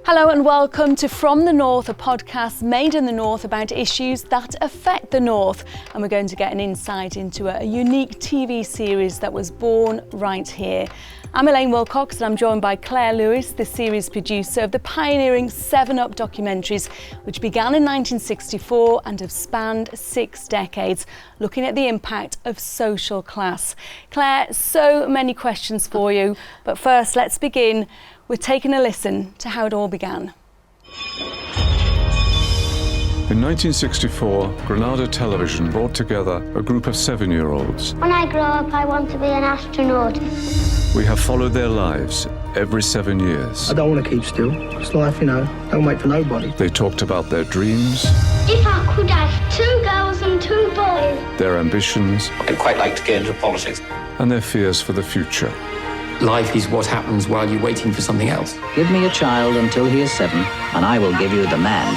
Hello and welcome to From the North, a podcast made in the North about issues that affect the North. And we're going to get an insight into a unique TV series that was born right here. I'm Elaine Willcox and I'm joined by Claire Lewis, the series producer of the pioneering 7 Up documentaries, which began in 1964 and have spanned 6 decades, looking at the impact of social class. Claire, so many questions for you, but first let's begin with taking a listen to how it all began. In 1964, Granada Television brought together a group of 7-year-olds. When I grow up, I want to be an astronaut. We have followed their lives every 7 years. I don't want to keep still. It's life, don't wait for nobody. They talked about their dreams. If I could have 2 girls and 2 boys. Their ambitions. I'd quite like to get into politics. And their fears for the future. Life is what happens while you're waiting for something else. Give me a child until he is 7, and I will give you the man.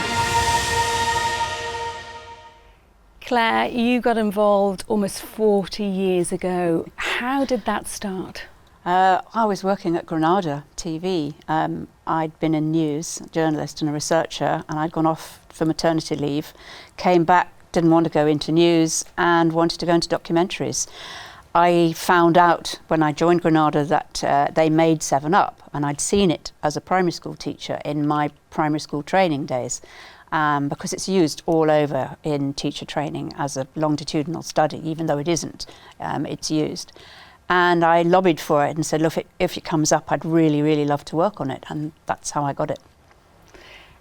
Claire, you got involved almost 40 years ago. How did that start? I was working at Granada TV. I'd been in news, a journalist and a researcher, and I'd gone off for maternity leave, came back, didn't want to go into news and wanted to go into documentaries. I found out when I joined Granada that they made 7 Up, and I'd seen it as a primary school teacher in my primary school training days, because it's used all over in teacher training as a longitudinal study, even though it isn't, it's used. And I lobbied for it and said, look, if it comes up, I'd really, really love to work on it, and that's how I got it.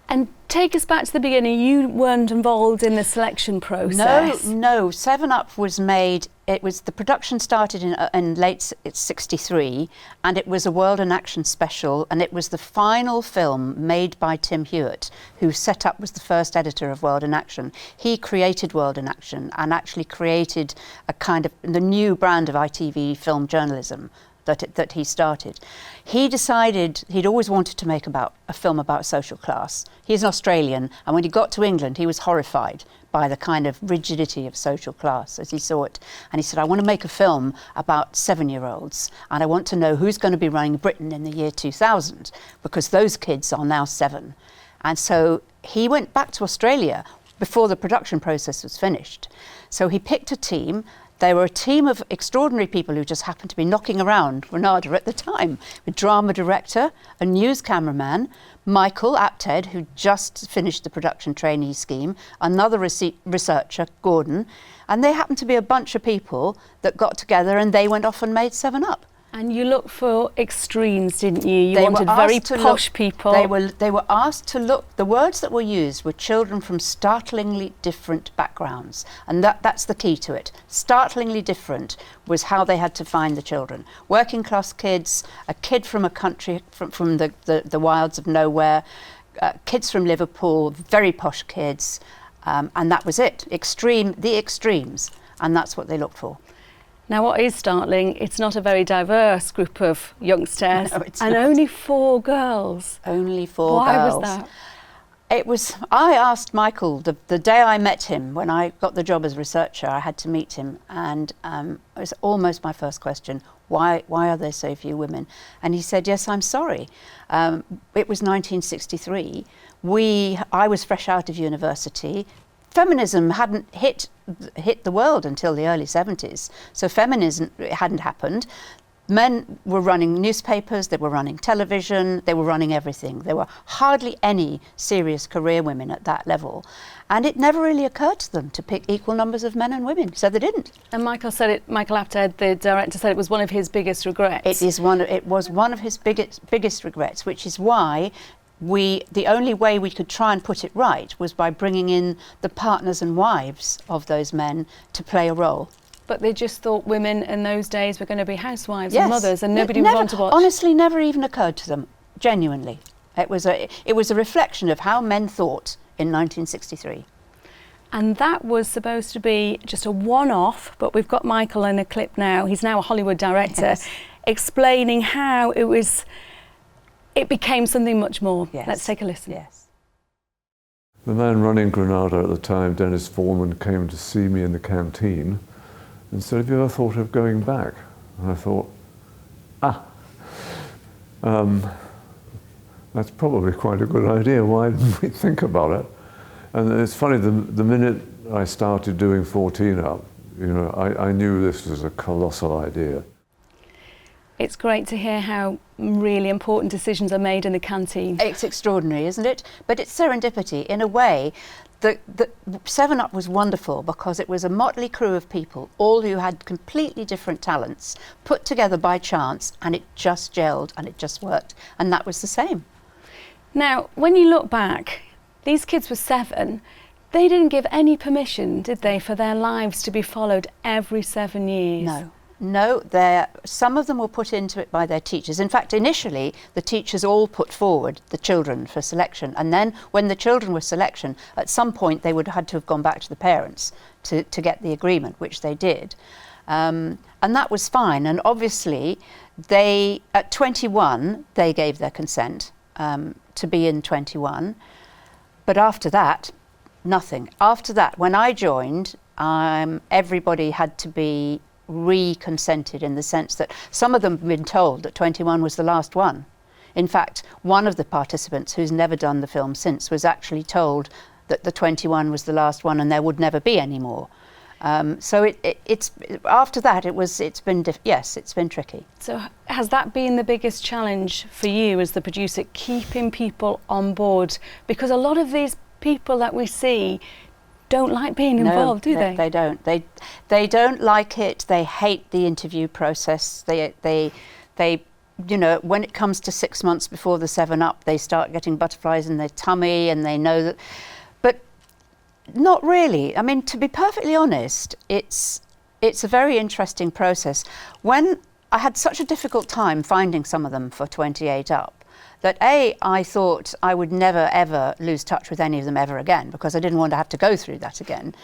And take us back to the beginning. You weren't involved in the selection process. No. 7 Up was made. The production started in late 63, and it was a World in Action special, and it was the final film made by Tim Hewitt, who was the first editor of World in Action. He created World in Action and actually created a kind of the new brand of ITV film journalism that he started. He decided he'd always wanted to make a film about social class. He's an Australian, and when he got to England, he was horrified by the kind of rigidity of social class as he saw it. And he said, I want to make a film about 7-year-olds, and I want to know who's going to be running Britain in the year 2000, because those kids are now 7. And so he went back to Australia before the production process was finished. So he picked a team. They were a team of extraordinary people who just happened to be knocking around Granada at the time. A drama director, a news cameraman, Michael Apted, who just finished the production trainee scheme, another researcher, Gordon, and they happened to be a bunch of people that got together and they went off and made 7 Up. And you looked for extremes, didn't you? You wanted very posh people. They were asked to look. The words that were used were children from startlingly different backgrounds, and that's the key to it. Startlingly different was how they had to find the children. Working class kids, a kid from a country from the wilds of nowhere, kids from Liverpool, very posh kids, and that was it. The extremes, and that's what they looked for. Now, what is startling, it's not a very diverse group of youngsters, No, it's and not. only 4 girls. Only 4 Why girls. was that? I asked Michael, the day I met him, when I got the job as researcher, I had to meet him, and it was almost my first question, why are there so few women? And he said, yes, I'm sorry. It was 1963. I was fresh out of university. Feminism hadn't hit the world until the early 70s, so feminism hadn't happened. Men were running newspapers, they were running television, they were running everything. There were hardly any serious career women at that level, and it never really occurred to them to pick equal numbers of men and women, so they didn't. And Michael Apted, the director, said it was one of his biggest regrets. It was one of his biggest regrets, which is why the only way we could try and put it right was by bringing in the partners and wives of those men to play a role. But they just thought women in those days were going to be housewives Yes. and mothers, and nobody would want to watch. Honestly, never even occurred to them, genuinely. It was a reflection of how men thought in 1963. And that was supposed to be just a one-off, but we've got Michael in a clip now. He's now a Hollywood director, Yes. explaining how it became something much more. Yes. Let's take a listen. Yes. The man running Granada at the time, Dennis Forman, came to see me in the canteen and said, have you ever thought of going back? And I thought, that's probably quite a good idea. Why didn't we think about it? And it's funny, the minute I started doing 14 Up, you know, I knew this was a colossal idea. It's great to hear how really important decisions are made in the canteen. It's extraordinary, isn't it? But it's serendipity in a way. The 7 Up was wonderful because it was a motley crew of people, all who had completely different talents, put together by chance, and it just gelled and it just worked. And that was the same. Now, when you look back, these kids were 7. They didn't give any permission, did they, for their lives to be followed every 7 years? No, some of them were put into it by their teachers. In fact, initially, the teachers all put forward the children for selection. And then when the children were selection, at some point they would have had to have gone back to the parents to get the agreement, which they did. And that was fine. And obviously, at 21, they gave their consent to be in 21. But after that, nothing. After that, when I joined, everybody had to be re-consented in the sense that some of them had been told that 21 was the last one. In fact, one of the participants, who's never done the film since, was actually told that the 21 was the last one and there would never be any more. So it's after that it's been tricky. So has that been the biggest challenge for you as the producer, keeping people on board? Because a lot of these people that we see don't like being involved, do they? They don't. They don't like it. They hate the interview process. They you know, when it comes to 6 months before the 7 Up, they start getting butterflies in their tummy, and they know that. But not really. I mean, to be perfectly honest, it's a very interesting process. When I had such a difficult time finding some of them for 28 Up, that I thought I would never ever lose touch with any of them ever again, because I didn't want to have to go through that again.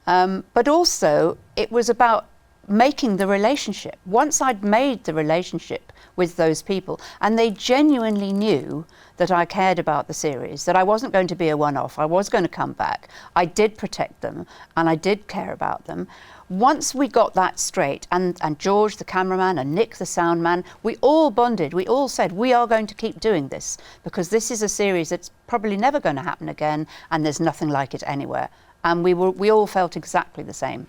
But also it was about making the relationship. Once I'd made the relationship with those people and they genuinely knew that I cared about the series, that I wasn't going to be a one-off, I was going to come back, I did protect them and I did care about them. Once we got that straight, and George, the cameraman, and Nick, the sound man, we all bonded. We all said, we are going to keep doing this because this is a series that's probably never going to happen again, and there's nothing like it anywhere. And we all felt exactly the same.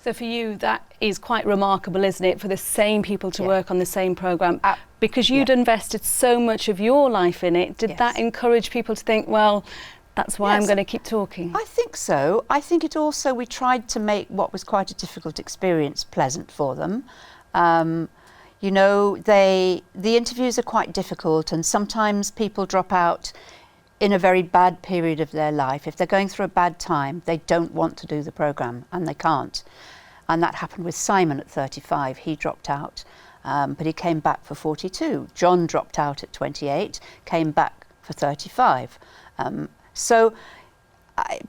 So for you, that is quite remarkable, isn't it, for the same people to work on the same programme? Because you'd invested so much of your life in it. Did that encourage people to think, well, that's why I'm going to keep talking? I think so. I think it also, we tried to make what was quite a difficult experience pleasant for them. You know, the interviews are quite difficult, and sometimes people drop out in a very bad period of their life. If they're going through a bad time, they don't want to do the programme, and they can't. And that happened with Simon at 35. He dropped out, but he came back for 42. John dropped out at 28, came back for 35. So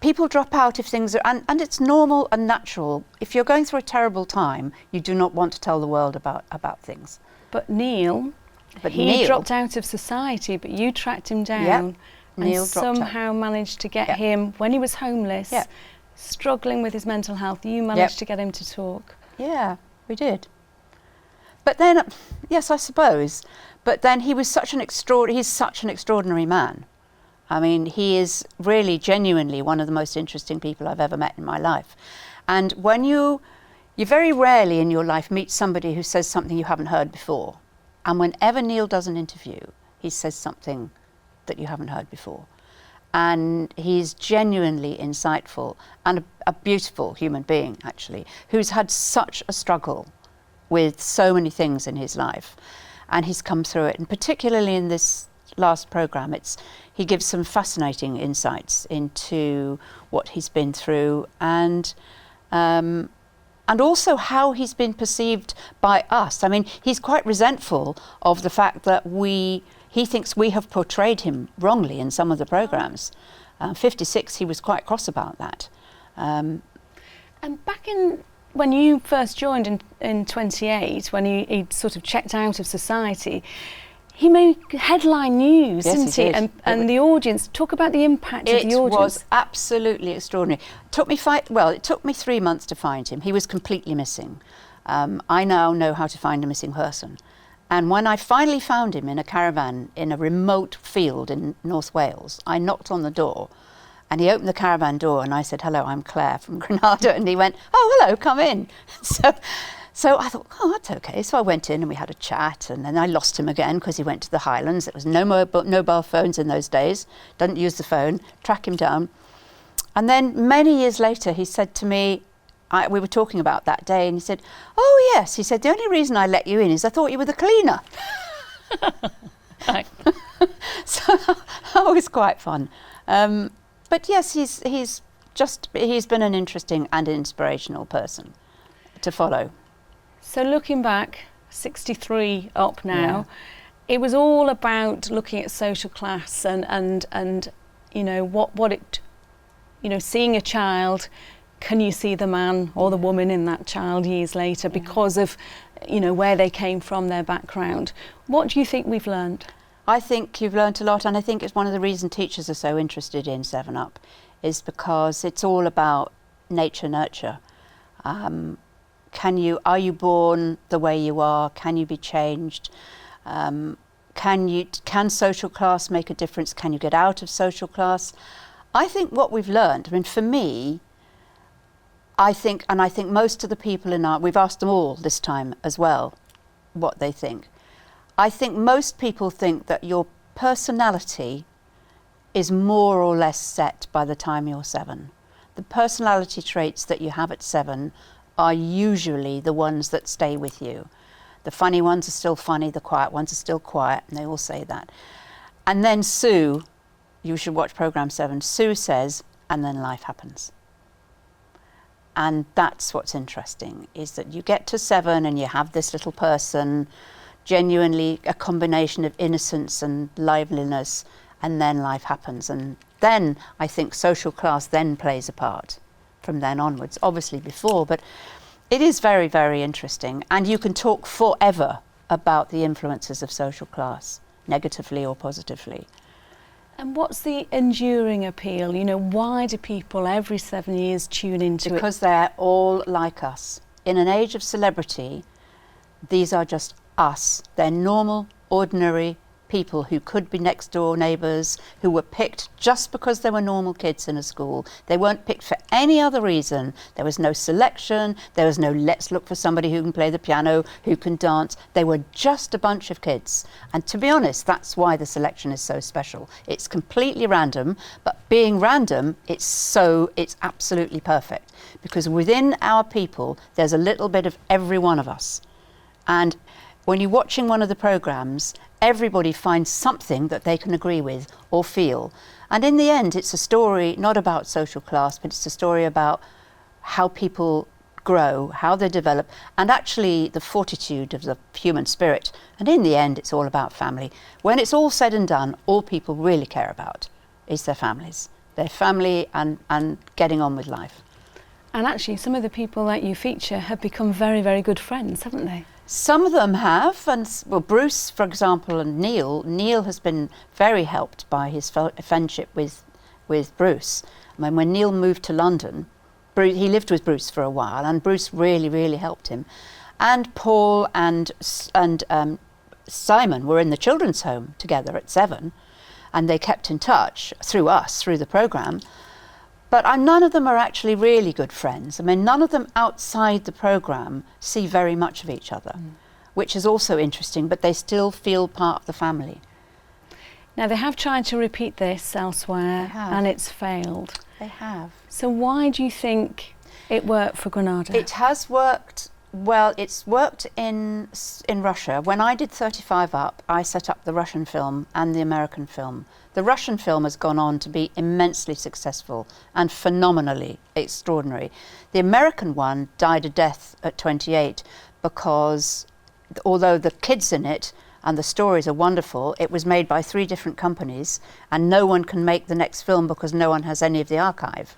people drop out if things are, and it's normal and natural. If you're going through a terrible time, you do not want to tell the world about things. But Neil, he dropped out of society, but you tracked him down and somehow managed to get him, when he was homeless, struggling with his mental health, you managed to get him to talk. Yeah, we did. But then, yes, I suppose, but then he was he's such an extraordinary man. I mean, he is really genuinely one of the most interesting people I've ever met in my life. And when you very rarely in your life meet somebody who says something you haven't heard before. And whenever Neil does an interview, he says something that you haven't heard before. And he's genuinely insightful and a beautiful human being, actually, who's had such a struggle with so many things in his life. And he's come through it. And particularly in this last programme, he gives some fascinating insights into what he's been through and also how he's been perceived by us. I mean, he's quite resentful of the fact that he thinks we have portrayed him wrongly in some of the programmes. 56, he was quite cross about that. And back when you first joined in 28, when he sort of checked out of society, he made headline news, didn't he? And the audience, talk about the impact of the audience. It was absolutely extraordinary. It took me 3 months to find him. He was completely missing. I now know how to find a missing person. And when I finally found him in a caravan in a remote field in North Wales, I knocked on the door and he opened the caravan door and I said, "Hello, I'm Claire from Granada." And he went, "Oh, hello, come in." So I thought, oh, that's okay. So I went in and we had a chat, and then I lost him again because he went to the Highlands. There was no mobile phones in those days. Didn't use the phone. Track him down. And then many years later, he said to me, we were talking about that day, and he said, "Oh, yes." He said, "The only reason I let you in is I thought you were the cleaner." So that was quite fun. But yes, he's been an interesting and inspirational person to follow. So looking back, 63 up now, it was all about looking at social class and you know what it, you know, seeing a child. Can you see the man or the woman in that child years later because of, you know, where they came from, their background? What do you think we've learned? I think you've learnt a lot, and I think it's one of the reasons teachers are so interested in 7 Up, is because it's all about nature nurture. Are you born the way you are? Can you be changed? Can social class make a difference? Can you get out of social class? I think what we've learned, I mean, for me, I think most of the people we've asked them all this time as well, what they think. I think most people think that your personality is more or less set by the time you're 7. The personality traits that you have at 7 are usually the ones that stay with you. The funny ones are still funny, the quiet ones are still quiet, and they all say that. And then Sue, you should watch programme 7, Sue says, "And then life happens." And that's what's interesting, is that you get to 7 and you have this little person, genuinely a combination of innocence and liveliness, and then life happens. And then I think social class then plays a part from then onwards, obviously before, but it is very, very interesting. And you can talk forever about the influences of social class, negatively or positively. And what's the enduring appeal? You know, why do people every 7 years tune into it? Because they're all like us. In an age of celebrity, these are just us. They're normal, ordinary people who could be next door neighbours, who were picked just because they were normal kids in a school. They weren't picked for any other reason. There was no selection. There was no let's look for somebody who can play the piano, who can dance. They were just a bunch of kids. And to be honest, that's why the selection is so special. It's completely random, but being random, it's absolutely perfect. Because within our people, there's a little bit of every one of us. And when you're watching one of the programmes, everybody finds something that they can agree with or feel. And in the end, it's a story not about social class, but it's a story about how people grow, how they develop, and actually the fortitude of the human spirit. And in the end, it's all about family. When it's all said and done, all people really care about is their families, their family and getting on with life. And actually, some of the people that you feature have become very, very good friends, haven't they? Some of them have, and well, Bruce, for example, and Neil has been very helped by his friendship with Bruce. I mean, when Neil moved to London, he lived with Bruce for a while, and Bruce really, really helped him. And Paul and Simon were in the children's home together at 7, and they kept in touch through us, through the programme. But none of them are actually really good friends. I mean, none of them outside the programme see very much of each other, which is also interesting, but they still feel part of the family. Now, they have tried to repeat this elsewhere, and it's failed. They have. So why do you think it worked for Granada? It has worked. Well, it's worked in Russia. When I did 35 Up, I set up the Russian film and the American film. The Russian film has gone on to be immensely successful and phenomenally extraordinary. The American one died a death at 28 because although the kids in it and the stories are wonderful, it was made by 3 different companies and no one can make the next film because no one has any of the archive.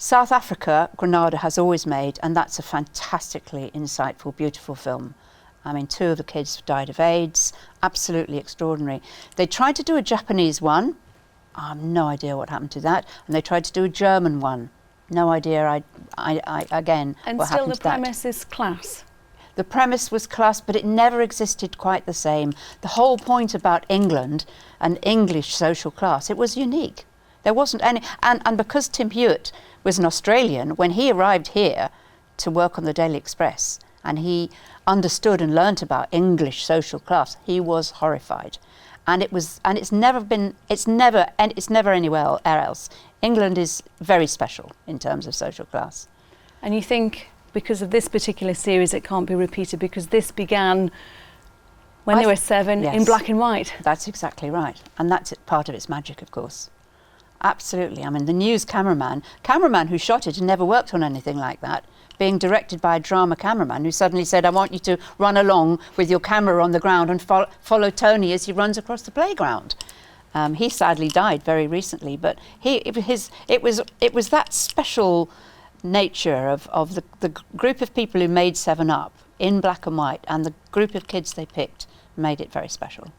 South Africa, Granada has always made, and that's a fantastically insightful, beautiful film. I mean, 2 of the kids died of AIDS, absolutely extraordinary. They tried to do a Japanese one, I have no idea what happened to that, and they tried to do a German one, no idea, again, and what still happened the to that. premise is class. The premise was class, but it never existed quite the same. The whole point about England and English social class, it was unique. There wasn't any, and because Tim Hewitt was an Australian, when he arrived here to work on the Daily Express, and he understood and learnt about English social class, he was horrified. And it's never anywhere else. England is very special in terms of social class. And you think because of this particular series it can't be repeated because this began when they were 7 yes. in black and white? That's exactly right. And that's part of its magic, of course. Absolutely. I mean, the news cameraman who shot it had never worked on anything like that, being directed by a drama cameraman who suddenly said, I want you to run along with your camera on the ground and follow Tony as he runs across the playground. He sadly died very recently, but it was that special nature of the group of people who made 7 Up in black and white, and the group of kids they picked made it very special.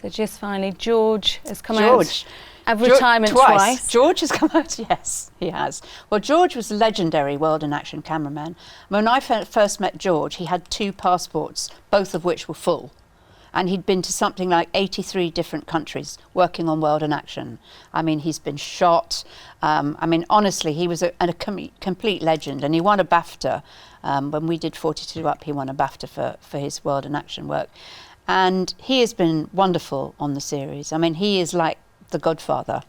So just finally, George has come out of retirement twice. George has come out, yes, he has. Well, George was a legendary World in Action cameraman. When I first met George, he had 2 passports, both of which were full. And he'd been to something like 83 different countries working on World in Action. I mean, he's been shot. I mean, honestly, he was a complete legend. And he won a BAFTA. When we did 42 Up, he won a BAFTA for his World in Action work. And he has been wonderful on the series. I mean, he is like the godfather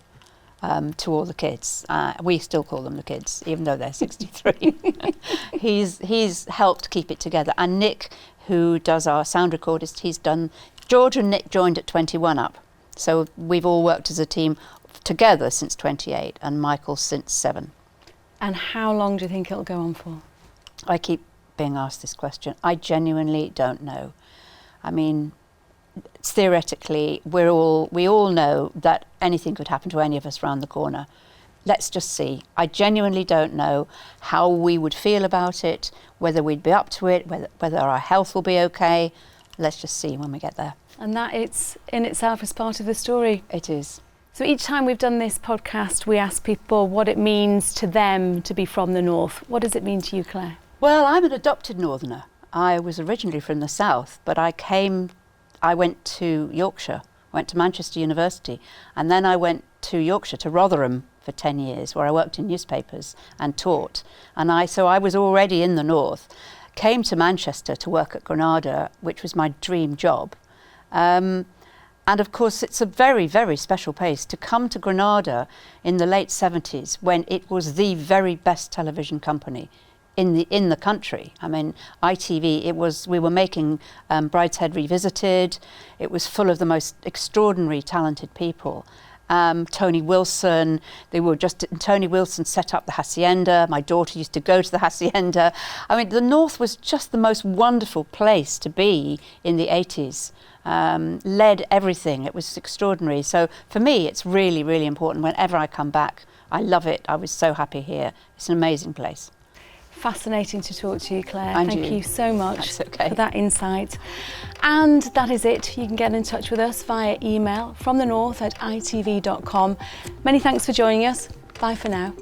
to all the kids. We still call them the kids, even though they're 63. He's helped keep it together. And Nick, who does our sound recordist, George and Nick joined at 21 Up. So we've all worked as a team together since 28, and Michael since 7. And how long do you think it'll go on for? I keep being asked this question. I genuinely don't know. I mean, theoretically, we all know that anything could happen to any of us round the corner. Let's just see. I genuinely don't know how we would feel about it, whether we'd be up to it, whether our health will be okay. Let's just see when we get there. And that it's in itself is part of the story. It is. So each time we've done this podcast, we ask people what it means to them to be from the north. What does it mean to you, Claire? Well, I'm an adopted northerner. I was originally from the south, but I went to Yorkshire, went to Manchester University, and then I went to Yorkshire, to Rotherham, for 10 years, where I worked in newspapers and taught. And so I was already in the north, came to Manchester to work at Granada, which was my dream job. And of course, it's a very, very special place to come to Granada in the late 70s when it was the very best television company in the country. I mean, ITV, we were making Brideshead Revisited. It was full of the most extraordinary, talented people. Tony Wilson, Tony Wilson set up the Hacienda. My daughter used to go to the Hacienda. I mean, the North was just the most wonderful place to be in the 80s. Led everything. It was extraordinary. So for me, it's really, really important. Whenever I come back, I love it. I was so happy here. It's an amazing place. Fascinating to talk to you, Claire. And Thank you so much for that insight. And that is it. You can get in touch with us via email fromthenorth@itv.com. Many thanks for joining us. Bye for now.